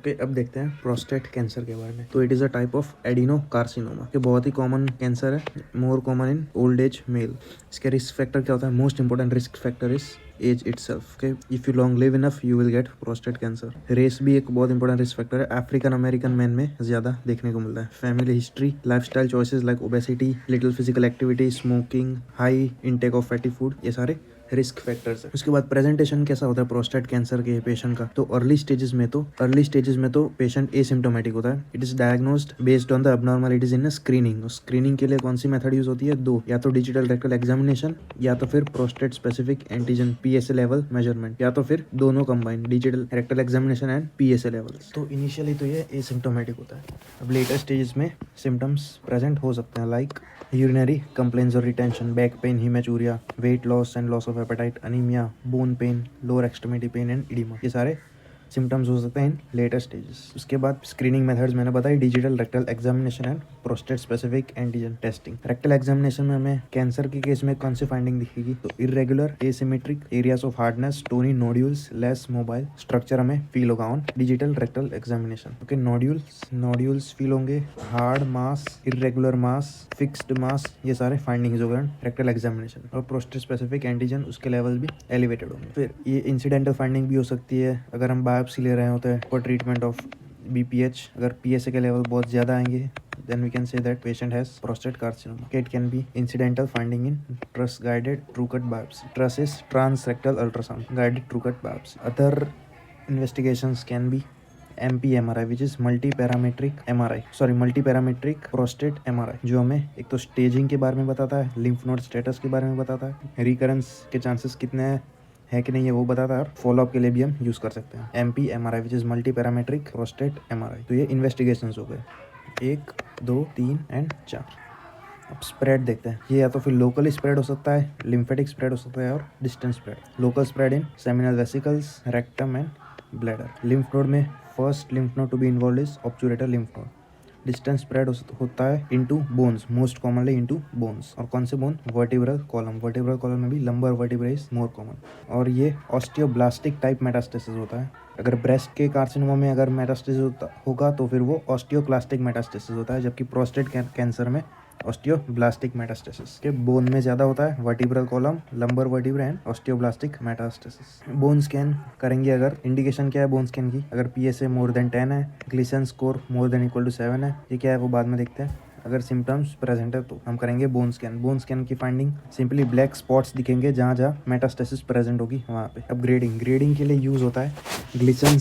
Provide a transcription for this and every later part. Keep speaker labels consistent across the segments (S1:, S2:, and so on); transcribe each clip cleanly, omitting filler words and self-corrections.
S1: Okay, अब देखते हैं प्रोस्टेट कैंसर के बारे में। तो it is a type of adenocarcinoma, ये बहुत ही कॉमन कैंसर है, more common in old age male. इसके रिस्क फैक्टर क्या होता है? Most important risk factor is age itself. Okay, if you long live enough you will get prostate cancer. Race भी एक बहुत इंपॉर्टेंट रिस्क फैक्टर है, African American man में ज्यादा देखने को मिलता है। Family history, lifestyle choices like obesity, little physical activity, smoking, high intake of fatty food, ये सारे रिस्क फैक्टर्स है। उसके बाद प्रेजेंटेशन कैसा होता है प्रोस्टेट कैंसर के पेशेंट का? तो अर्ली स्टेजेस में तो पेशेंट एसिम्टोमेटिक होता है। It is diagnosed based on the abnormalities in screening. Screening के लिए कौन सी मेथड यूज होती है? दो, या तो डिजिटल रेक्टल एग्जामिनेशन या तो फिर prostate specific antigen PSA level measurement, या तो फिर दोनों combine, digital rectal examination and PSA levels. तो इनिशियली तो ये एसिम्टोमेटिक होता है। अब लेटर स्टेजेस में सिम्टम्स प्रेजेंट हो सकते हैं लाइक यूरिनरी कंप्लेंट्स और retention, back pain, haematuria, weight loss and loss of appetite, anaemia, bone pain, lower extremity pain and oedema, ये सारे सिम्टम्स हो सकते हैं इन लेटर स्टेजेस। उसके बाद स्क्रीनिंग मेथड्स मैंने बताई, digital rectal examination and prostate specific antigen testing. Rectal examination में हमें कैंसर के केस में कौन सी फाइंडिंग दिखेगी? तो irregular asymmetric areas of hardness, stony nodules, less mobile structure हमें फील होगा on digital rectal examination. Okay, nodules feel होंगे, हार्ड मास, इरेगुलर मास, फिक्स्ड मास, ये सारे फाइंडिंग्स हो गए रेक्टल एग्जामिनेशन। और प्रोस्टेट स्पेसिफिक एंटीजन उसके लेवल भी एलिवेटेड होंगे। फिर ये इंसिडेंटल फाइंडिंग भी हो सकती है अगर हम बायोप्सी ले रहे होते हैं फॉर ट्रीटमेंट ऑफ BPH। अगर PSA के लेवल बहुत ज़्यादा आएंगे then we can say that patient has prostate carcinoma. It can be incidental finding in TRUS guided true cut biopsy. TRUS is transrectal ultrasound guided true cut biopsy. Other investigations can be MPMRI which is multiparametric prostate MRI, जो हमें एक तो staging के बारे में बताता है, lymph node status के बारे में बताता है, रिकरेंस के चांसेस कितने है कि नहीं है वो बताता है, और फॉलोअप के लिए भी हम यूज कर सकते हैं MPMRI which is multiparametric prostate MRI। तो ये इन्वेस्टिगेशंस हो गए 1, 2, 3 एंड 4। अब स्प्रेड देखते हैं। ये या तो फिर लोकली स्प्रेड हो सकता है, लिम्फेटिक स्प्रेड हो सकता है और distance spread. Local spread in seminal vesicles, rectum and bladder. Lymph node में first lymph node to be involve is obturator lymph node. Distance spread होता है into bones, most commonly into bones. और कौन से बोन? वर्टिब्रल कॉलम में भी lumbar vertebra is more common. और ये ऑस्टियोब्लास्टिक टाइप मेटास्टेसिस होता है। अगर ब्रेस्ट के कार्सिनोमा में अगर मेटास्टेसिस होगा तो फिर वो ऑस्टियोक्लास्टिक मेटास्टेसिस होता है, जबकि प्रोस्टेट कैंसर में ऑस्टियोब्लास्टिक मेटास्टेसिस के बोन में ज्यादा होता है, vertebral column, lumbar vertebra and osteoblastic metastasis. Bone scan करेंगे अगर, इंडिकेशन क्या है बोन स्कैन की? अगर PSA मोर देन 10 है, Gleason score more than equal to 7 है, ये क्या है वो बाद में देखते हैं। अगर सिम्टम्स प्रेजेंट है तो हम करेंगे बोन स्कैन की फाइंडिंग सिंपली ब्लैक स्पॉट्स दिखेंगे जहाँ जहाँ मेटास्टेसिस प्रेजेंट होगी वहाँ पे। अब ग्रेडिंग के लिए यूज होता है ग्लिसन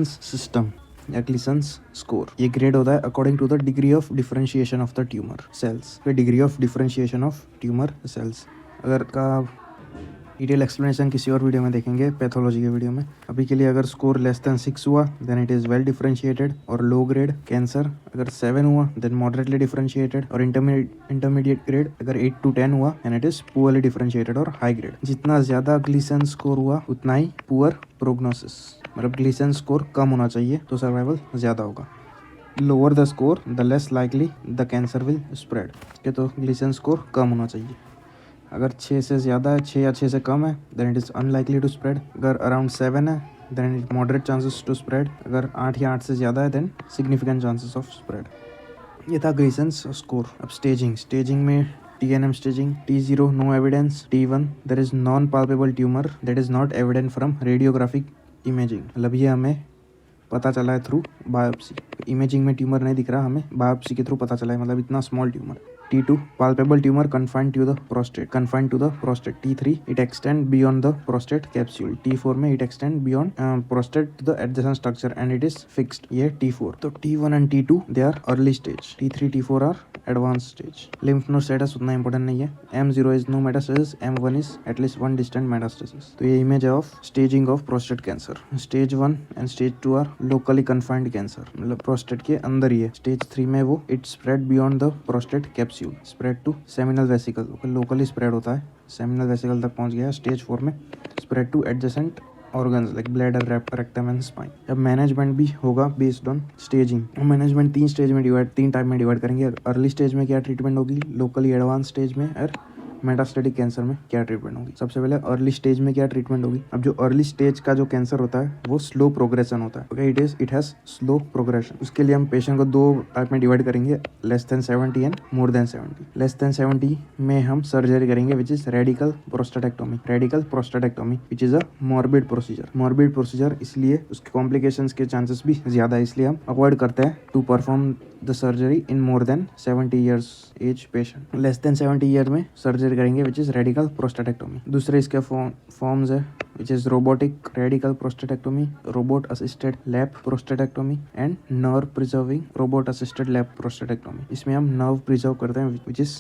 S1: सिस्टम या ग्लिसन्स स्कोर। ये ग्रेड होता है according to the degree of differentiation of the tumour cells. Degree of differentiation of tumour cells अगर का डिटेल एक्सप्लेनेशन किसी और वीडियो में देखेंगे, पैथोलॉजी के वीडियो में। अभी के लिए अगर स्कोर लेस देन 6 हुआ then it is well differentiated और लो ग्रेड कैंसर। अगर 7 हुआ देन मॉडरेटली डिफरेंशिएटेड और इंटरमीडिएट ग्रेड अगर 8 to 10 हुआ then it is poorly differentiated और हाई ग्रेड। जितना ज्यादा ग्लिसन स्कोर हुआ उतना ही पुअर प्रोग्नोसिस, मतलब ग्लिसन स्कोर कम होना चाहिए तो सर्वाइवल ज्यादा होगा। Lower the score the less likely the cancer will spread. तो ग्लिसन स्कोर कम होना चाहिए। अगर 6 से ज़्यादा है, 6 या 6 से कम है then it is unlikely to spread. अगर अराउंड 7 है then it moderate chances to spread. अगर 8 या 8 से ज़्यादा है then significant chances of spread. ये था ग्लिसन्स स्कोर। अब स्टेजिंग में TNM staging, T0 no evidence, T1 there is non palpable tumour that is not evident from radiographic imaging. मतलब ये हमें पता चला है थ्रू बायोप्सी। इमेजिंग में ट्यूमर नहीं दिख रहा, हमें बायोप्सी के थ्रू पता चला है, मतलब इतना small tumour. T2 palpable tumor confined to the prostate. T3 it extend beyond the prostate capsule. T4 में it extend beyond prostate to the adjacent structure and it is fixed. ये T4। तो T1 and T2 they are early stage. T3 T4 are advanced stage. Lymph node status उतना important नहीं है। M0 is no metastasis, M1 is at least one distant metastasis. तो ये image है of staging of prostate cancer. Stage 1 and stage 2 are locally confined cancer, मतलब prostate के अंदर ही है। Stage 3 में वो it spread beyond the prostate capsule. Spread to seminal vesicle, locally spread होता है, सेमिनल वेसिकल तक पहुंच गया। स्टेज 4 में spread two adjacent organs like bladder, rectum and spine. अब मैनेजमेंट भी होगा based on staging. Management 3 type में डिवाइड करेंगे। अर्ली स्टेज में क्या ट्रीटमेंट होगी, लोकली एडवांस स्टेज में और मेटास्टेटिक कैंसर में क्या ट्रीटमेंट होगी। सबसे पहले अर्ली स्टेज में क्या ट्रीटमेंट होगी। अब जो अर्ली स्टेज का जो कैंसर होता है वो स्लो प्रोग्रेशन होता है। Okay, it has slow progression. उसके लिए हम पेशेंट को 2 टाइप में डिवाइड करेंगे, less than 70 and more than 70। Less than 70 में हम सर्जरी करेंगे which is radical prostatectomy. Radical prostatectomy which is a morbid procedure. Morbid procedure इसलिए उसके कॉम्प्लिकेशंस के चांसेस भी ज्यादा है, इसलिए हम अवॉइड करते हैं to perform the surgery in more than 70 years age patient. Less than 70 year में सर्जरी करेंगे विच इज रेडिकल प्रोस्टेटेक्टोमी। दूसरे इसके फॉर्म्स है which is robotic radical prostatectomy, robot assisted lap prostatectomy and nerve preserving robot assisted lap prostatectomy. इसमें हम nerve preserve करते हैं which is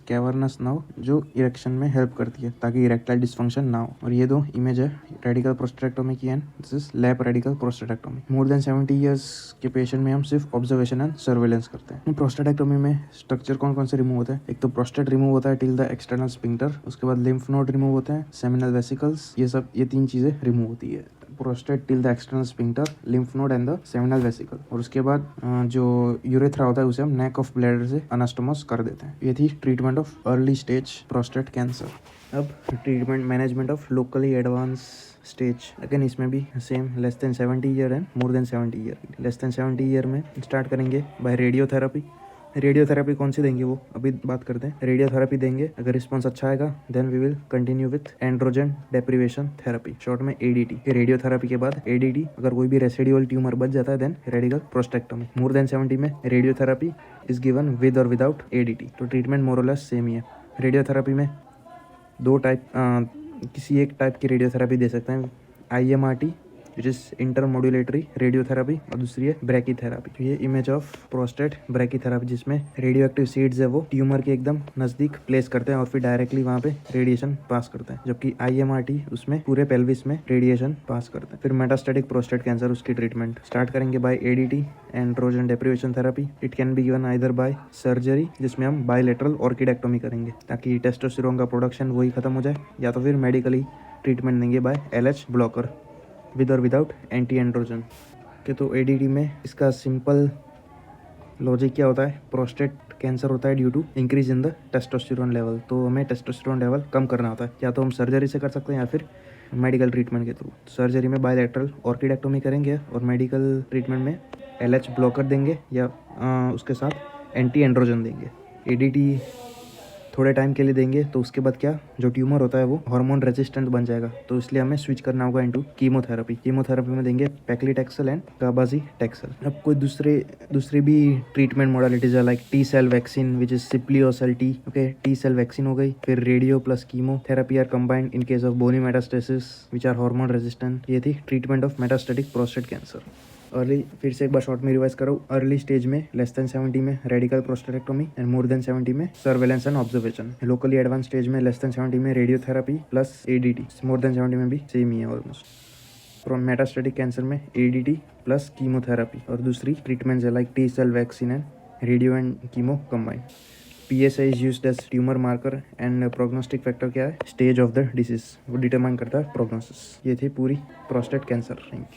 S1: cavernous nerve जो इरेक्शन में हेल्प करती है ताकि इरेक्टाइल डिसफंक्शन ना हो। और ये 2 इमेज है रेडिकल प्रोस्टेटेक्टोमी की and this is lap radical prostatectomy. More than 70 years के पेशेंट में हम सिर्फ ऑब्जर्वेशन एंड सर्वेलेंस करते हैं। प्रोस्टेटेक्टोमी में स्ट्रक्चर कौन से रिमूव होते हैं। एक तो प्रोस्टेट रिमूव होता है टिल द एक्सटर्नल स्फिंक्टर, उसके बाद लिम्फ नोड रिमूव होते हैं, सेमिनल वेसिकल्स, ये 3 चीजें रिमूव होती है। Prostate till the external sphincter, lymph node and the seminal vesicle. और उसके बाद जो यूरेथ्रा होता है उसे हम नेक ऑफ ब्लैडर से अनास्टोमोस कर देते हैं। ये थी treatment of early stage prostate cancer. अब treatment management of locally advance stage. Again इसमें भी same less than 70 year and more than 70 year. Less than 70 year में स्टार्ट करेंगे बाय रेडियोथेरेपी। रेडियोथेरेपी कौन सी देंगे वो अभी बात करते हैं। रेडियोथेरेपी देंगे, अगर रिस्पॉन्स अच्छा आएगा then we will continue with androgen deprivation therapy, short में ADT। रेडियोथेरेपी के बाद ADT, अगर कोई भी रेसिडुअल ट्यूमर बच जाता है then radical prostatectomy. More than 70 में radiotherapy is given with or without ADT। तो treatment more or less same ही है। रेडियोथेरेपी में 2 टाइप, किसी एक टाइप की रेडियोथेरेपी दे सकते हैं, IMRT विच इज इंटरमोड्यूलेटरी रेडियोथेरेपी, और दूसरी है ब्रैकीथेरेपी। तो ये इमेज ऑफ प्रोस्टेट ब्रैकीथेरेपी जिसमें रेडियो एक्टिव सीड्स है वो ट्यूमर के एकदम नजदीक प्लेस करते हैं और फिर डायरेक्टली वहाँ पे रेडिएशन पास करते हैं, जबकि IMRT उसमें पूरे पेल्विस में रेडिएशन पास करते हैं। फिर मेटास्टेटिक प्रोस्टेट कैंसर, उसकी ट्रीटमेंट स्टार्ट करेंगे by ADT androgen deprivation therapy. It can be given either by surgery जिसमें हम बायलेटरल ऑर्किडेक्टोमी करेंगे ताकि टेस्टोस्टेरोन का प्रोडक्शन वही खत्म हो जाए, या तो फिर मेडिकली ट्रीटमेंट देंगे bye LH blocker with or without anti androgen के। तो ADT में इसका सिंपल लॉजिक क्या होता है, प्रोस्टेट कैंसर होता है due to increase in the testosterone level. तो हमें टेस्टोस्टेरोन लेवल कम करना होता है, या तो हम सर्जरी से कर सकते हैं या फिर मेडिकल ट्रीटमेंट के थ्रू। सर्जरी में बायलैटरल ऑर्किडेक्टोमी करेंगे और मेडिकल ट्रीटमेंट में LH ब्लॉकर देंगे या उसके साथ एंटी एंड्रोजन देंगे। ADT थोड़े टाइम के लिए देंगे तो उसके बाद क्या, जो ट्यूमर होता है वो हार्मोन रेजिस्टेंट बन जाएगा, तो इसलिए हमें स्विच करना होगा इनटू कीमोथेरेपी। कीमोथेरेपी में देंगे पैक्लीटेक्सेल एंड गाबाजीटेक्सेल। अब कोई दूसरी भी ट्रीटमेंट मोडालिटीज है like T cell vaccine which is sipuleucel T। Okay, T cell vaccine हो गई। फिर radio plus chemotherapy are combined in case of bony metastasis which are hormone resistant. ये थी treatment of metastatic prostate cancer. Early, फिर से एक बार short में रिवाइज करो। अर्ली स्टेज में लेस देन 70 में radical prostatectomy and more than 70 में surveillance and observation. Locally advance stage में लेस देन 70 में radiotherapy plus ADT। More than 70 में भी सेम ही है ऑलमोस्ट। मेटास्टेटिक कैंसर में ADT प्लस कीमोथेरेपी, और दूसरी ट्रीटमेंट्स है like T cell vaccine and radio and chemo combined. PSA is used as tumour marker and prognostic factor क्या है, स्टेज ऑफ द डिसीज, वो डिटरमाइन करता है प्रोग्नोसिस। ये थी पूरी प्रोस्टेट कैंसर। Thank you.